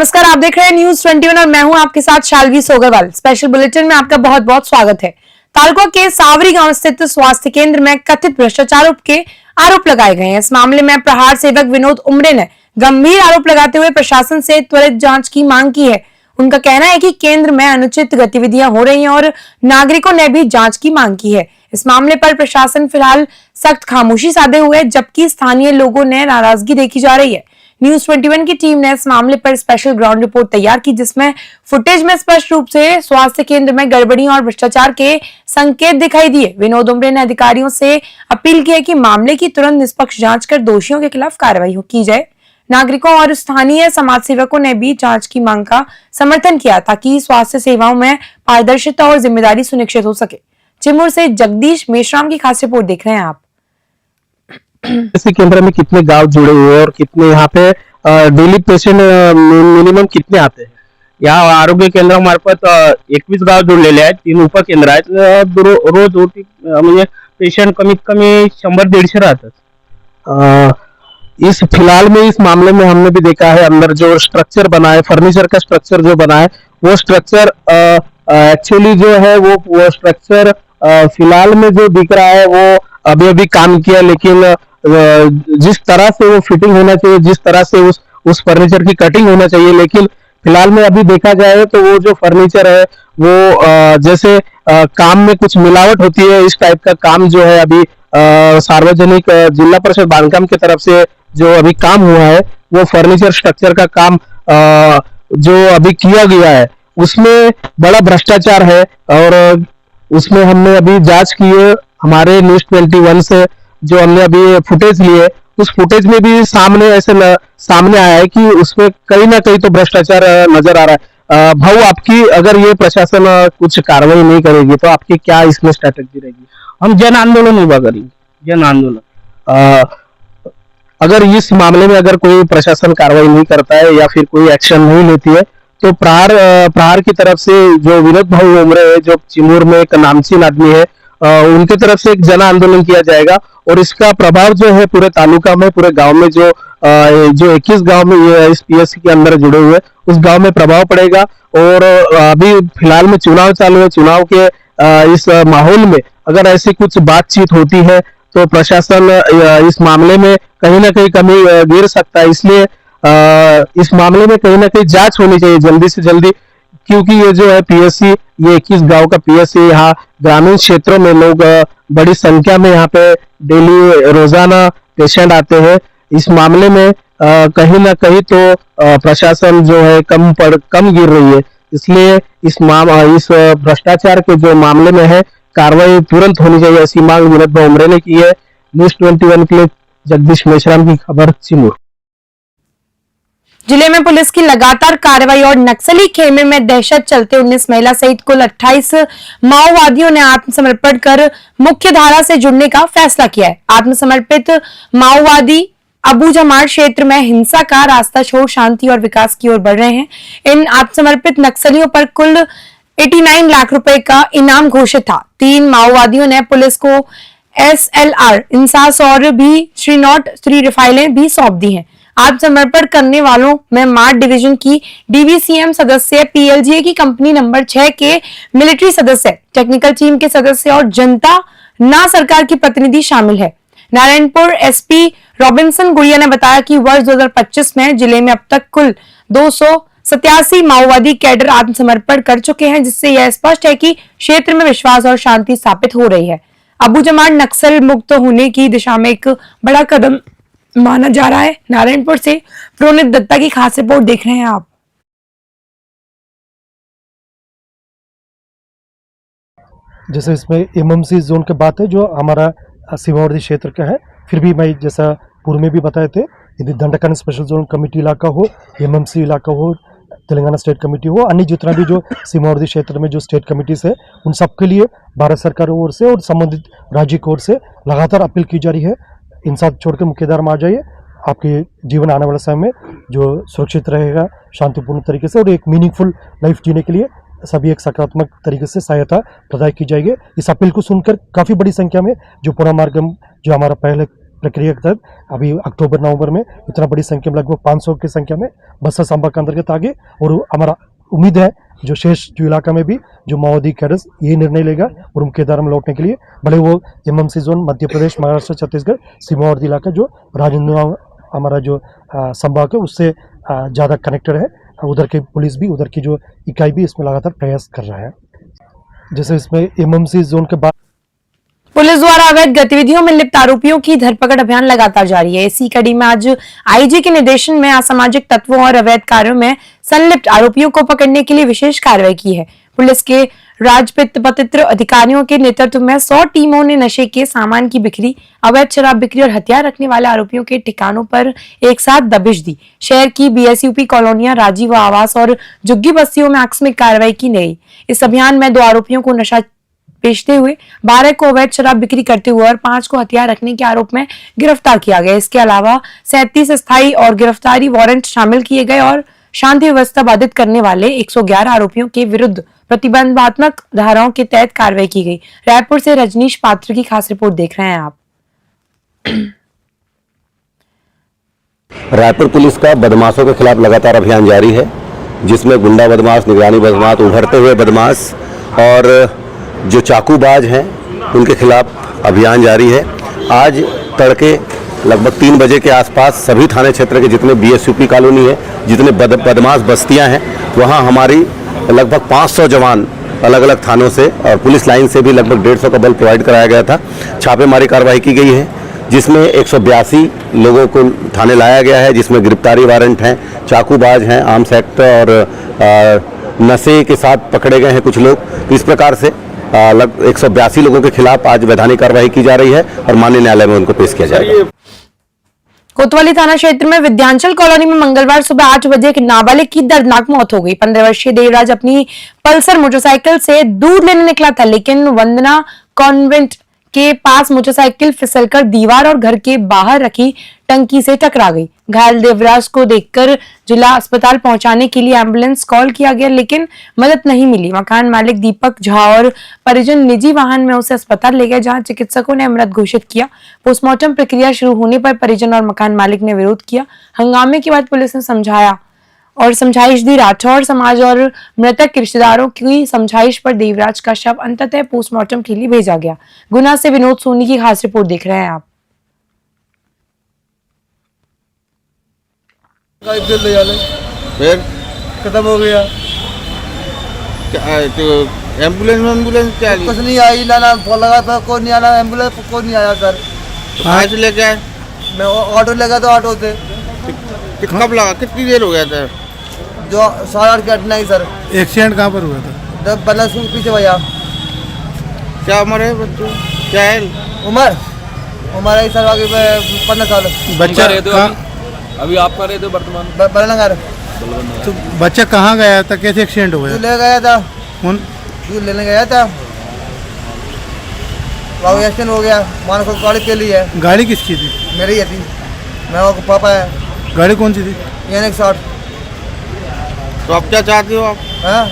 नमस्कार, आप देख रहे हैं न्यूज 21 और मैं हूं आपके साथ शालवी सोगरवाल। स्पेशल बुलेटिन में आपका बहुत बहुत स्वागत है। तालुका के सावरी गांव स्थित स्वास्थ्य केंद्र में कथित भ्रष्टाचार के आरोप लगाए गए हैं। इस मामले में प्रहार सेवक विनोद उमरे ने गंभीर आरोप लगाते हुए प्रशासन से त्वरित जांच की मांग की है। उनका कहना है कि केंद्र में अनुचित गतिविधियां हो रही हैं और नागरिकों ने भी जांच की मांग की है। इस मामले पर प्रशासन फिलहाल सख्त खामोशी साधे हुए है, जबकि स्थानीय लोगों ने नाराजगी देखी जा रही है। न्यूज 21 की टीम ने इस मामले पर स्पेशल ग्राउंड रिपोर्ट तैयार की, जिसमें फुटेज में स्पष्ट रूप से स्वास्थ्य केंद्र में गड़बड़ियों और भ्रष्टाचार के संकेत दिखाई दिए। विनोद उमरे ने अधिकारियों से अपील की है कि मामले की तुरंत निष्पक्ष जांच कर दोषियों के खिलाफ कार्रवाई की जाए। नागरिकों और स्थानीय समाज सेवकों ने भी जांच की मांग का समर्थन किया, ताकि स्वास्थ्य सेवाओं में पारदर्शिता और जिम्मेदारी सुनिश्चित हो सके। चिमूर से जगदीश मेश्राम की खास रिपोर्ट देख रहे हैं आप। इसी केंद्र में कितने गांव जुड़े हुए हैं और कितने यहाँ पे डेली पेशेंट मिनिमम कितने आते हैं? यहाँ आरोग्य केंद्र मार्फत 21 गाव जुळलेले आहेत, 3 उपकेंद्र आहेत. रोज म्हणजे पेशंट कमीत कमी 100-150 राहतात. इस फिलहाल में इस मामले में हमने भी देखा है, अंदर जो स्ट्रक्चर बना है, फर्नीचर का स्ट्रक्चर जो बना है, वो स्ट्रक्चर एक्चुअली जो है वो स्ट्रक्चर फिलहाल में जो दिख रहा है वो अभी काम किया, लेकिन जिस तरह से वो फिटिंग होना चाहिए, जिस तरह से उस फर्नीचर की कटिंग होना चाहिए, लेकिन फिलहाल में अभी देखा जाए तो वो जो फर्नीचर है वो जैसे काम में कुछ मिलावट होती है, इस टाइप का काम जो है अभी सार्वजनिक जिला परिषद बांधकाम की तरफ से जो अभी काम हुआ है, वो फर्नीचर स्ट्रक्चर का काम जो अभी किया गया है उसमें बड़ा भ्रष्टाचार है। और उसमें हमने अभी जांच की है, हमारे न्यूज 21 से जो हमने अभी फुटेज लिए, उस फुटेज में भी सामने आया है कि उसमें कहीं ना कहीं तो भ्रष्टाचार नजर आ रहा है। भाऊ, आपकी अगर ये प्रशासन कुछ कार्रवाई नहीं करेगी तो आपकी क्या इसमें स्ट्रैटेजी रहेगी? हम जन आंदोलन उभा करेंगे, जन आंदोलन। अगर इस मामले में अगर कोई प्रशासन कार्रवाई नहीं करता है या फिर कोई एक्शन नहीं लेती है तो प्रहार की तरफ से जो विनोद भाऊ उमरे है, जो चिमूर में एक नामचीन आदमी है, उनके तरफ से एक जन आंदोलन किया जाएगा और इसका प्रभाव जो है पूरे तालुका में, पूरे गांव में, जो 21 गांव में ये इस पीएससी के अंदर जुड़े हुए, उस गांव में प्रभाव पड़ेगा। और अभी फिलहाल में चुनाव चालू है, चुनाव के इस माहौल में अगर ऐसी कुछ बातचीत होती है तो प्रशासन इस मामले में कहीं ना कहीं कमी गिर सकता है। इसलिए इस मामले में कहीं ना कहीं जांच होनी चाहिए जल्दी से जल्दी, क्योंकि ये जो है पीएससी, ये 21 गांव का पीएससी, यहाँ ग्रामीण क्षेत्रों में लोग बड़ी संख्या में यहाँ पे डेली रोजाना पेशेंट आते हैं। इस मामले में कहीं ना कहीं तो प्रशासन जो है कम गिर रही है। इसलिए इस भ्रष्टाचार के जो मामले में है कार्रवाई तुरंत होनी चाहिए, ऐसी मांग विनोद भाई उमरे ने की है। न्यूज 21 के लिए जगदीश मेश्राम की खबर, चिमूर। जिले में पुलिस की लगातार कार्रवाई और नक्सली खेमे में दहशत चलते 19 महिला सहित कुल 28 माओवादियों ने आत्मसमर्पण कर मुख्य धारा से जुड़ने का फैसला किया है। आत्मसमर्पित माओवादी अबू जमार क्षेत्र में हिंसा का रास्ता छोड़ शांति और विकास की ओर बढ़ रहे हैं। इन आत्मसमर्पित नक्सलियों पर कुल 89 लाख रुपए का इनाम घोषित था। 3 माओवादियों ने पुलिस को SLR इंसास और भी श्रीनॉट 3 रिफाइलें भी सौंप दी हैं। आत्मसमर्पण करने वालों में मार्ट डिवीजन की DVCM सदस्य, PLGA की कंपनी नंबर 6 के मिलिट्री सदस्य, टेक्निकल टीम के सदस्य और जनता ना सरकार की प्रतिनिधि शामिल है। नारायणपुर SP रॉबिन्सन गुड़िया ने बताया कि वर्ष 2025 में जिले में अब तक कुल 287 माओवादी कैडर आत्मसमर्पण कर चुके हैं, जिससे यह स्पष्ट है कि क्षेत्र में विश्वास और शांति स्थापित हो रही है। अबू जमार नक्सल मुक्त होने की दिशा में एक बड़ा कदम माना जा रहा है। नारायणपुर से प्रोनित दत्ता की खास रिपोर्ट देख रहे हैं आप। जैसे इसमें MMC जोन की बात है, जो हमारा सीमावर्ती क्षेत्र का है, फिर भी मैं जैसा पूर्व में भी बताए थे, यदि दंडकारण स्पेशल जोन कमेटी इलाका हो, MMC इलाका हो, तेलंगाना स्टेट कमेटी हो, अन्य जितना भी जो सीमावर्ती क्षेत्र में जो स्टेट कमेटीज है, उन सब के लिए भारत सरकार की ओर से और संबंधित राज्य की ओर से लगातार अपील की जा रही है। इंसाफ छोड़कर मुख्यधारा में आ जाइए, आपके जीवन आने वाले समय में जो सुरक्षित रहेगा शांतिपूर्ण तरीके से, और एक मीनिंगफुल लाइफ जीने के लिए सभी एक सकारात्मक तरीके से सहायता प्रदान की जाएगी। इस अपील को सुनकर काफ़ी बड़ी संख्या में जो पूरा मार्ग जो हमारा पहले प्रक्रिया के तहत अभी अक्टूबर नवंबर में इतना बड़ी संख्या में लगभग 500 की संख्या में बस्तर संभाग के अंतर्गत आगे, और हमारा उम्मीद है जो शेष जो इलाका में भी जो माओवादी कैडर्स यही निर्णय लेगा और उनके धारा में लौटने के लिए, भले वो एमएमसी जोन मध्य प्रदेश, महाराष्ट्र, छत्तीसगढ़ सीमावर्ती इलाका जो राजनांदगांव हमारा जो संभाग है उससे ज़्यादा कनेक्टेड है, उधर की पुलिस भी, उधर की जो इकाई भी इसमें लगातार प्रयास कर रहा है। जैसे इसमें एमएमसी जोन के बाद पुलिस द्वारा अवैध गतिविधियों में लिप्त आरोपियों की धरपकड़ अभियान लगातार जारी है। इसी कड़ी में आज आईजी के निर्देशन में असामाजिक तत्वों और अवैध कार्यों में संलिप्त आरोपियों को पकड़ने के लिए विशेष कार्रवाई की है। पुलिस के राजपत्र अधिकारियों के नेतृत्व में 100 टीमों ने नशे के सामान की बिक्री, अवैध शराब बिक्री और हथियार रखने वाले आरोपियों के ठिकानों पर एक साथ दबिश दी। शहर की बीएसयूपी कॉलोनियां, राजीव आवास और झुग्गी बस्तियों में आकस्मिक कार्रवाई की गई। इस अभियान में 2 आरोपियों को नशा बेचते हुए, 12 को अवैध शराब बिक्री करते हुए और 5 को हथियार रखने के आरोप में गिरफ्तार किया गया। इसके अलावा 37 स्थायी और गिरफ्तारी वारंट शामिल किए गए और शांति व्यवस्था बाधित करने वाले 111 आरोपियों के विरुद्ध प्रतिबंधात्मक धाराओं के तहत कार्रवाई की गई। रायपुर से रजनीश पात्र की खास रिपोर्ट देख रहे हैं आप। रायपुर पुलिस का बदमाशों के खिलाफ लगातार अभियान जारी है, जिसमें गुंडा बदमाश, निगरानी बदमाश, उभरते हुए बदमाश और जो चाकूबाज हैं उनके खिलाफ अभियान जारी है। आज तड़के लगभग 3 बजे के आसपास सभी थाने क्षेत्र के जितने बीएसयूपी कॉलोनी है, जितने बदमाश बस्तियां हैं, वहां हमारी लगभग 500 जवान अलग अलग थानों से और पुलिस लाइन से भी लगभग 150 का बल प्रोवाइड कराया गया था। छापेमारी कार्रवाई की गई है, जिसमें 182 लोगों को थाने लाया गया है, जिसमें गिरफ्तारी वारंट हैं, चाकूबाज हैं, आर्म्स एक्ट और नशे के साथ पकड़े गए हैं कुछ लोग। इस प्रकार से 182 लोगों के खिलाफ आज वैधानिक कार्रवाई की जा रही है और माननीय न्यायालय में उनको पेश किया जाएगा। कोतवाली थाना क्षेत्र में विद्यांचल कॉलोनी में मंगलवार सुबह 8 बजे एक नाबालिग की दर्दनाक मौत हो गई। 15 वर्षीय देवराज अपनी पल्सर मोटरसाइकिल से दूध लेने निकला था, लेकिन वंदना कॉन्वेंट के पास मोटरसाइकिल फिसलकर दीवार और घर के बाहर रखी टंकी से टकरा गई। घायल देवराज को देखकर जिला अस्पताल पहुंचाने के लिए एम्बुलेंस कॉल किया गया, लेकिन मदद नहीं मिली। मकान मालिक दीपक झा और परिजन निजी वाहन में उसे अस्पताल ले गए, जहां चिकित्सकों ने मृत घोषित किया। पोस्टमार्टम प्रक्रिया शुरू होने पर परिजन और मकान मालिक ने विरोध किया। हंगामे के बाद पुलिस ने समझाइश दी। राठौर समाज और मृतक के रिश्तेदारों की समझाइश पर देवराज का शव अंततः पोस्टमार्टम के लिए भेजा गया। गुना से विनोद सोनी की खास रिपोर्ट देख रहे हैं आप। फिर खत्म हो गया। तो एम्बुलेंस क्या कुछ नहीं आई, ना फोन लगा था, कोई नहीं आया, एम्बुलेंस कोई नहीं आया सर। कहाँ से लेके आए? मैं ऑटो लगा तो ऑटो से। कब लगा, कितनी देर हो गया था? जो 8:30 की घटना है सर। एक्सीडेंट कहाँ पर हुआ था? जब बना स्कूल पीछे भैया। क्या उम्र है बच्चों? क्या है उम्र है सर आगे 15 साल। बच्चा अभी आप कर रहे थे वर्तमान बलनगर। तो बच्चा कहाँ गया था, कैसे एक्सीडेंट हुआ? दूध ले गया था, कौन? दूध लेने गया था, वहाँ एक्सीडेंट हो गया। मान को गाड़ी पे ली है। गाड़ी किसकी थी? मेरी ही थी, मैं वो पापा है। गाड़ी कौन सी थी? NX60। तो आप क्या चाहते हो आप? हाँ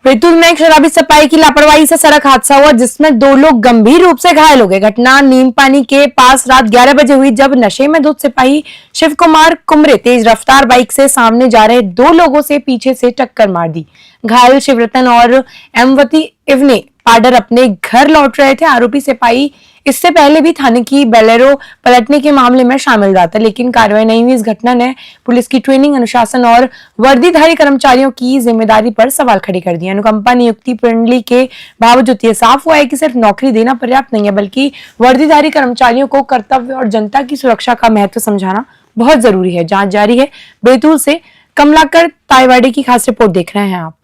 बैतूल में एक शराबी सिपाही की लापरवाही से सड़क हादसा हुआ, जिसमें 2 लोग गंभीर रूप से घायल हो गए। घटना नीम पानी के पास रात 11 बजे हुई, जब नशे में धुत सिपाही शिव कुमार कुमरे तेज रफ्तार बाइक से सामने जा रहे 2 लोगों से पीछे से टक्कर मार दी। घायल शिवरतन और एमवती इवने पाडर अपने घर लौट रहे थे। आरोपी सिपाही इससे पहले भी थाने की बोलेरो पलटने के मामले में शामिल रहा था, लेकिन कार्रवाई नहीं हुई। इस घटना ने पुलिस की ट्रेनिंग, अनुशासन और वर्दीधारी कर्मचारियों की जिम्मेदारी पर सवाल खड़े कर दिए। अनुकंपा नियुक्ति प्रणाली के बावजूद ये साफ हुआ है कि सिर्फ नौकरी देना पर्याप्त नहीं है, बल्कि वर्दीधारी कर्मचारियों को कर्तव्य और जनता की सुरक्षा का महत्व समझाना बहुत जरूरी है। जांच जारी है। बैतूल से कमलाकर ताईवाड़ी की खास रिपोर्ट देख रहे हैं आप।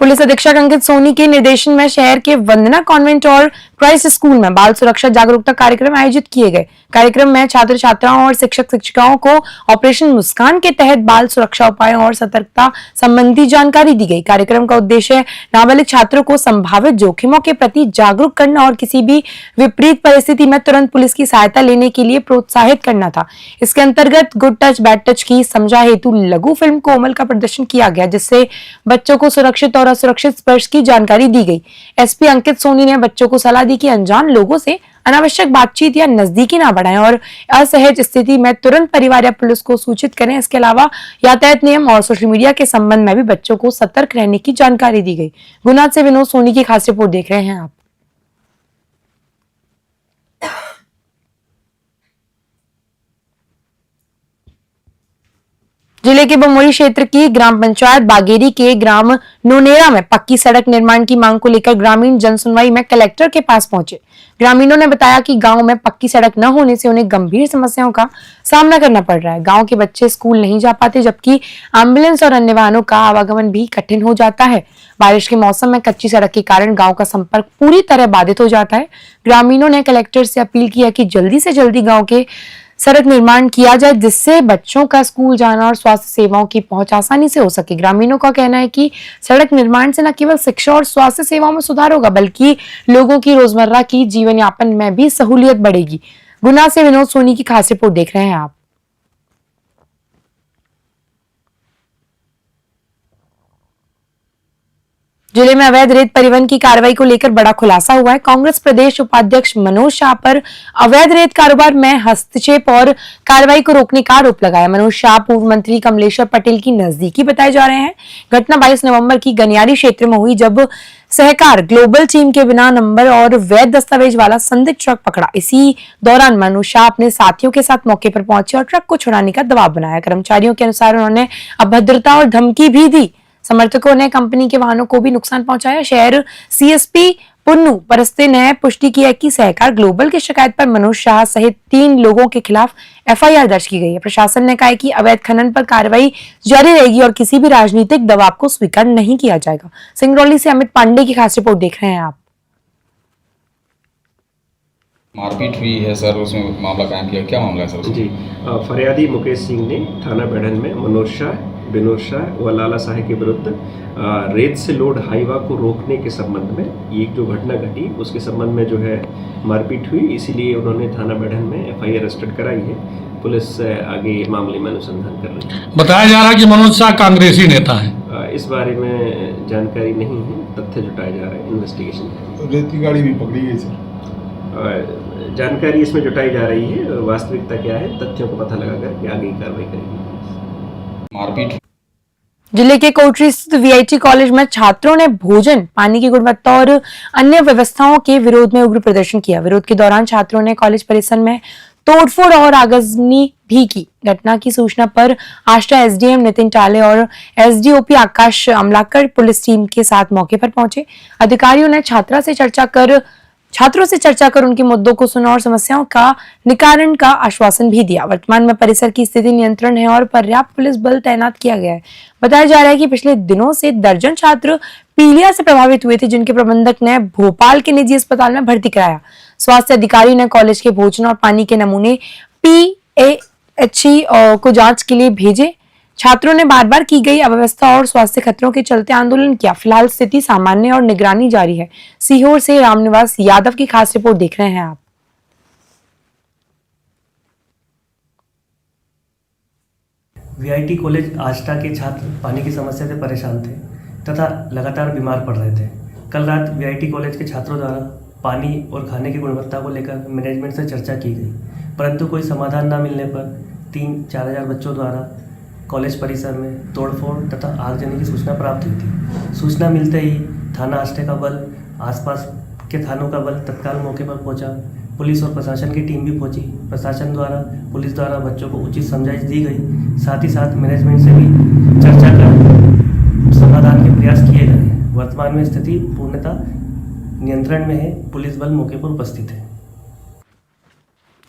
पुलिस अधीक्षक अंकित सोनी के निर्देशन में शहर के वंदना कॉन्वेंट और क्राइस्ट स्कूल में बाल सुरक्षा जागरूकता कार्यक्रम आयोजित किए गए। कार्यक्रम में छात्र छात्राओं और शिक्षक शिक्षिकाओं को ऑपरेशन मुस्कान के तहत बाल सुरक्षा उपायों और सतर्कता संबंधी जानकारी दी गई। कार्यक्रम का उद्देश्य नाबालिग छात्रों को संभावित जोखिमों के प्रति जागरूक करना और किसी भी विपरीत परिस्थिति में तुरंत पुलिस की सहायता लेने के लिए प्रोत्साहित करना था। इसके अंतर्गत गुड टच बैड टच की समझा हेतु लघु फिल्म कोमल का प्रदर्शन किया गया, जिससे बच्चों को सुरक्षित और द्वारा सुरक्षित स्पर्श की जानकारी दी गई। एसपी अंकित सोनी ने बच्चों को सलाह दी कि अनजान लोगों से अनावश्यक बातचीत या नजदीकी ना बढ़ाएं और असहज स्थिति में तुरंत परिवार या पुलिस को सूचित करें। इसके अलावा यातायात नियम और सोशल मीडिया के संबंध में भी बच्चों को सतर्क रहने की जानकारी दी गई। गुना से विनोद सोनी की खास रिपोर्ट देख रहे हैं आप। जिले के बमोरी क्षेत्र की ग्राम पंचायत बागेरी के ग्राम नोनेरा में पक्की सड़क निर्माण की मांग को लेकर ग्रामीण जनसुनवाई में कलेक्टर के पास पहुंचे। ग्रामीणों ने बताया कि गांव में पक्की सड़क न होने से उन्हें गंभीर समस्याओं का सामना करना पड़ रहा है। गांव के बच्चे स्कूल नहीं जा पाते, जबकि एम्बुलेंस और अन्य वाहनों का आवागमन भी कठिन हो जाता है। बारिश के मौसम में कच्ची सड़क के कारण गांव का संपर्क पूरी तरह बाधित हो जाता है। ग्रामीणों ने कलेक्टर से अपील की है कि जल्दी से जल्दी गाँव के सड़क निर्माण किया जाए, जिससे बच्चों का स्कूल जाना और स्वास्थ्य सेवाओं की पहुंच आसानी से हो सके। ग्रामीणों का कहना है कि सड़क निर्माण से न केवल शिक्षा और स्वास्थ्य सेवाओं में सुधार होगा, बल्कि लोगों की रोजमर्रा की जीवन यापन में भी सहूलियत बढ़ेगी। गुना से विनोद सोनी की खास रिपोर्ट देख रहे हैं आप। जिले में अवैध रेत परिवहन की कार्रवाई को लेकर बड़ा खुलासा हुआ है। कांग्रेस प्रदेश उपाध्यक्ष मनोज शाह पर अवैध रेत कारोबार में हस्तक्षेप और कार्रवाई को रोकने का आरोप लगाया। मनोज शाह पूर्व मंत्री कमलेश्वर पटेल की नजदीकी बताए जा रहे हैं। घटना 22 नवंबर की गनियारी क्षेत्र में हुई, जब सहकार ग्लोबल टीम के बिना नंबर और वैध दस्तावेज वाला संदिग्ध ट्रक पकड़ा। इसी दौरान मनोज शाह अपने साथियों के साथ मौके पर पहुंचे और ट्रक को छुड़ाने का दबाव बनाया। कर्मचारियों के अनुसार उन्होंने अभद्रता और धमकी भी दी। समर्थकों ने कंपनी के वाहनों को भी नुकसान पहुंचाया। शहर सीएसपी पुन्नू परस्ते ने पुष्टि की है कि सहकार ग्लोबल की शिकायत पर मनोज शाह सहित 3 लोगों के खिलाफ एफआईआर दर्ज की गई है। प्रशासन ने कहा है कि अवैध खनन पर कार्रवाई जारी रहेगी और किसी भी राजनीतिक दबाव को स्वीकार नहीं किया जाएगा। सिंगरौली से अमित पांडे की खास रिपोर्ट देख रहे हैं आप। मारपीट हुई है सर, उसमें मामला कायम किया, क्या मामला है सर उसमें? जी, फरियादी मुकेश सिंह ने थाना बैढन में मनोज शाह, विनोद शाह व लाला शाह के विरुद्ध रेत से लोड हाईवा को रोकने के संबंध में ये जो घटना घटी उसके संबंध में जो है मारपीट हुई, इसीलिए उन्होंने थाना बैढन में एफआईआर रजिस्टर्ड कराई है। पुलिस आगे मामले में अनुसंधान कर रही है। बताया जा रहा है कि मनोज शाह कांग्रेसी नेता है। इस बारे में जानकारी नहीं है, तथ्य जुटाए जा रहे हैं, इन्वेस्टिगेशन। रेत की गाड़ी भी पकड़ी गई सर। जानकारी इसमें जुटाई जा रही है, वास्तविकता क्या है तथ्यों को पता लगा करके आगे की कार्रवाई करेगी। मारपीट जिले के कोटरी स्थित वीआईटी कॉलेज में छात्रों ने भोजन, पानी की गुणवत्ता और अन्य व्यवस्थाओं के विरोध में उग्र प्रदर्शन किया। विरोध के दौरान छात्रों ने कॉलेज परिसर में तोड़फोड़ और आगजनी भी की। घटना की सूचना पर आष्टा एसडीएम नितिन टाले और एसडीओपी आकाश अमलाकर पुलिस टीम के साथ मौके पर पहुंचे। अधिकारियों ने छात्रों से चर्चा कर उनके मुद्दों को सुना और समस्याओं का निवारण का आश्वासन भी दिया। वर्तमान में परिसर की स्थिति नियंत्रण है और पर्याप्त पुलिस बल तैनात किया गया है। बताया जा रहा है कि पिछले दिनों से दर्जन छात्र पीलिया से प्रभावित हुए थे, जिनके प्रबंधक ने भोपाल के निजी अस्पताल में भर्ती कराया। स्वास्थ्य अधिकारी ने कॉलेज के भोजन और पानी के नमूने पीएचई को जांच के लिए भेजे। छात्रों ने बार बार की गई अव्यवस्था और स्वास्थ्य खतरों के चलते आंदोलन किया। फिलहाल स्थिति सामान्य और निगरानी जारी है। सीहोर से रामनिवास यादव की खास रिपोर्ट देख रहे हैं आप। वीआईटी कॉलेज आष्टा के छात्र पानी की समस्या से परेशान थे तथा लगातार बीमार पड़ रहे थे। कल रात वीआईटी कॉलेज के छात्रों द्वारा पानी और खाने की गुणवत्ता को लेकर मैनेजमेंट से चर्चा की गई, परंतु कोई समाधान न मिलने पर 3-4 हजार बच्चों द्वारा कॉलेज परिसर में तोड़फोड़ तथा आगजनी की सूचना प्राप्त हुई थी। सूचना मिलते ही थाना आष्टे का बल, आसपास के थानों का बल तत्काल मौके पर पहुंचा। पुलिस और प्रशासन की टीम भी पहुंची। प्रशासन द्वारा, पुलिस द्वारा बच्चों को उचित समझाइश दी गई। साथ ही साथ मैनेजमेंट से भी चर्चा कर समाधान के प्रयास किए गए हैं। वर्तमान में स्थिति पूर्णतः नियंत्रण में है। पुलिस बल मौके पर उपस्थित है।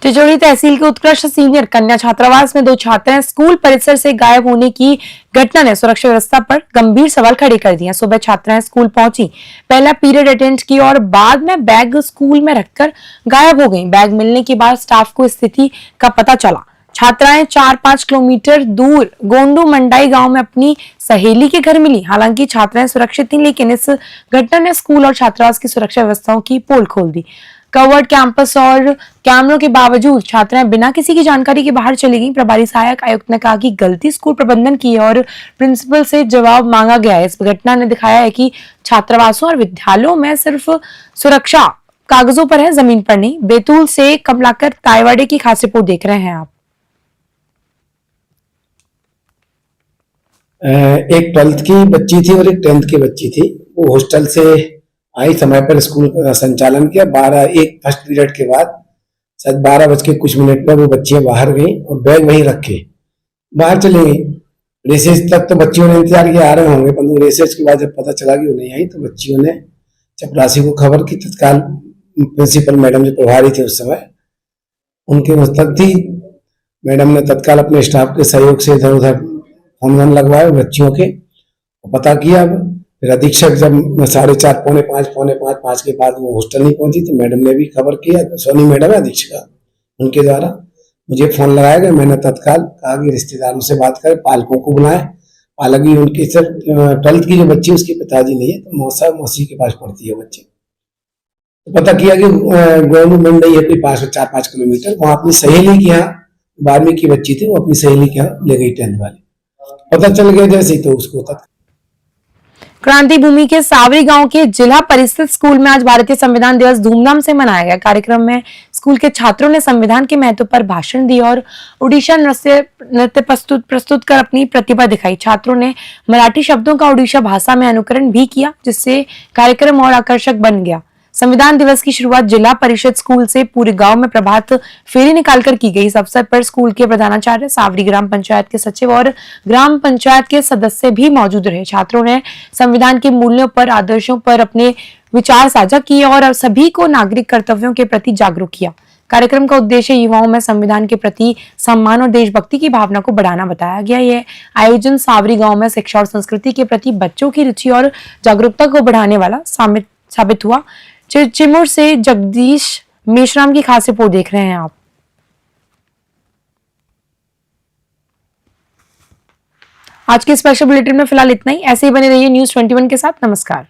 टिचौड़ी तहसील के उत्कृष्ट सीनियर कन्या छात्रावास में 2 छात्राएं स्कूल परिसर से गायब होने की घटना ने सुरक्षा व्यवस्था पर गंभीर सवाल खड़े कर दिए। सुबह छात्राएं स्कूल पहुंची, पहला पीरियड अटेंड की और बाद में बैग स्कूल में रखकर गायब हो गईं। बैग मिलने के बाद स्टाफ को स्थिति का पता चला। छात्राएं 4-5 किलोमीटर दूर गोंडू मंडाई गांव में अपनी सहेली के घर मिली। हालांकि छात्राएं सुरक्षित थीं, लेकिन इस घटना ने स्कूल और छात्रावास की सुरक्षा व्यवस्थाओं की पोल खोल दी। कवर्ड कैंपस और कैमरों के बावजूद छात्राएं बिना किसी की जानकारी के बाहर चली गईं। प्रभारी सहायक आयुक्त ने कहा कि गलती स्कूल प्रबंधन की है और प्रिंसिपल से जवाब मांगा गया है। इस घटना ने दिखाया है कि छात्रावासों और विद्यालयों में सिर्फ सुरक्षा कागजों पर है, जमीन पर नहीं। बैतूल से कमलाकर तायवाड़े की खास रिपोर्ट देख रहे हैं आप। एक 12th की बच्ची थी और एक 10th की बच्ची थी। वो हॉस्टल से आई, समय पर स्कूल का संचालन किया। 1 फर्स्ट पीरियड के बाद शायद 12 बज के कुछ मिनट पर वो बच्चियां बाहर गई और बैग वहीं रखे बाहर चली गई। रेसेस तक तो बच्चियों ने इंतजार किया, आ रहे होंगे, परंतु रेसेस के बाद जब पता चला कि वो नहीं आई तो बच्चियों ने चपरासी को खबर की। तत्काल प्रिंसिपल मैडम जो प्रभारी थे उस समय, उनके मस्तक थी। मैडम ने तत्काल अपने स्टाफ के सहयोग से इधर उधर फोन लगवाए बच्चियों के, पता किया। फिर अधीक्षक जब 4:30 पौने पाँच के बाद वो हॉस्टल नहीं पहुंची तो मैडम ने भी खबर किया। सोनी मैडम है अधीक्षिका, उनके द्वारा मुझे फोन लगाया गया। मैंने तत्काल कहा कि रिश्तेदारों से बात करें, पालकों को बुलाएं। हालांकि उनकी सर 12th की जो बच्ची उसके पिताजी नहीं है, तो मौसी के पास पढ़ती है बच्ची। तो पता किया कि गवर्नमेंट नहीं है कोई पास 4-5 किलोमीटर, वहां अपनी सहेली के यहाँ 12वीं की बच्ची थी, वो अपनी सहेली के यहाँ ले गई 10th वाली। पता चल गया जैसे ही तो उसको क्रांति भूमि के सावरी गांव के जिला परिषद स्कूल में आज भारतीय संविधान दिवस धूमधाम से मनाया गया। कार्यक्रम में स्कूल के छात्रों ने संविधान के महत्व पर भाषण दिया और ओडिशा नृत्य प्रस्तुत कर अपनी प्रतिभा दिखाई। छात्रों ने मराठी शब्दों का ओडिशा भाषा में अनुकरण भी किया, जिससे कार्यक्रम और आकर्षक बन गया। संविधान दिवस की शुरुआत जिला परिषद स्कूल से पूरे गांव में प्रभात फेरी निकालकर की गई। इस अवसर पर स्कूल के प्रधानाचार्य, सावरी ग्राम पंचायत के सचिव और ग्राम पंचायत के सदस्य भी मौजूद रहे। छात्रों ने संविधान के मूल्यों पर, आदर्शों पर अपने विचार साझा किए और सभी को नागरिक कर्तव्यों के प्रति जागरूक किया। कार्यक्रम का उद्देश्य युवाओं में संविधान के प्रति सम्मान और देशभक्ति की भावना को बढ़ाना बताया गया। यह आयोजन सावरी गांव में शिक्षा और संस्कृति के प्रति बच्चों की रुचि और जागरूकता को बढ़ाने वाला साबित हुआ। चिमूर से जगदीश मेश्राम की खास रिपोर्ट देख रहे हैं आप। आज के स्पेशल बुलेटिन में फिलहाल इतना ही। ऐसे ही बने रहिए न्यूज़ 21 के साथ। नमस्कार।